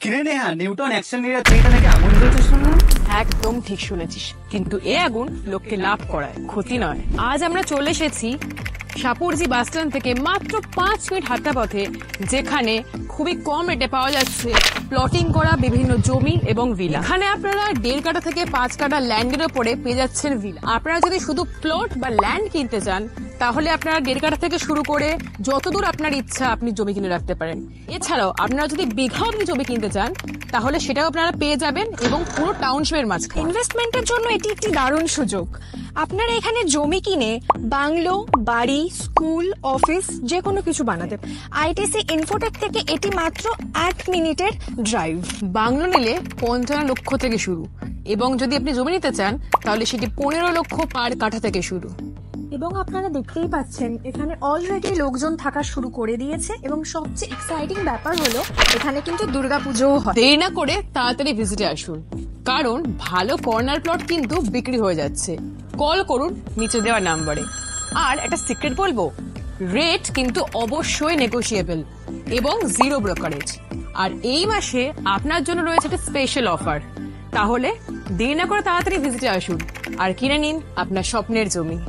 কিনে Neha Newton action নিয়ে এটা নাকি আগুন জ্বলছে শুনলাম। একদম ঠিক শুনেছিস, কিন্তু এ আগুন লোককে লাভ করায়, ক্ষতি নয়। আজ আমরা চলে এসেছি সাপুরজি বাস স্ট্যান্ড থেকে মাত্র 5 মিনিট হাঁটা পথে, যেখানে খুবই কম রেটে পাওয়া যাচ্ছে প্লটিং করা বিভিন্ন জমি এবং ভিলা। এখানে আপনারা 1.5 কাঠা থেকে 5 কাঠা ল্যান্ডের উপরে পেয়ে যাচ্ছেন ভিলা। আপনারা যদি শুধু প্লট বা ল্যান্ড কিনতে চান, তাহলে আপনারা 1.5 কাঠা থেকে শুরু করে যতদূর আপনার ইচ্ছা আপনি জমি কিনে রাখতে পারেন। এছাড়াও আপনারা যদি বিঘা অবধি জমি কিনতে চান, তাহলে সেটাও আপনারা পেয়ে যাবেন এবং পুরো টাউনশিপের মাঝখানে। ইনভেস্টমেন্টের জন্য এটি একটি দারুণ সুযোগ। আপনারা এখানে জমি কিনে বাংলো, বাড়ি, স্কুল, অফিস যে কোনো কিছু বানাতে। আইটিসি ইনফোটেক থেকে এটি মাত্র 1 মিনিটের ড্রাইভ। বাংলো নিলে 55 লক্ষ থেকে শুরু, এবং যদি আপনি জমি নিতে চান তাহলে সেটি 15 লক্ষ পার কাঠা থেকে শুরু। এবং আপনারা দেখতেই পাচ্ছেন এখানে অলরেডি লোকজন থাকা শুরু করে দিয়েছে, এবং সবচেয়ে এক্সাইটিং ব্যাপার হলো এখানে কিন্তু দুর্গাপুজোও হয়। দেরি না করে তাড়াতাড়ি ভিজিটে আসুন, কারণ ভালো কর্নার প্লট কিন্তু বিক্রি হয়ে যাচ্ছে। কল করুন নিচে দেওয়া নাম্বারে। আর একটা সিক্রেট বলবো, রেট কিন্তু অবশ্যই নেগোশিয়েবল এবং 0 ব্রোকারেজ। আর এই মাসে আপনার জন্য রয়েছে একটা স্পেশাল অফার। তাহলে দেরি না করে তাড়াতাড়ি ভিজিটে আসুন আর কিনে নিন আপনার স্বপ্নের জমি।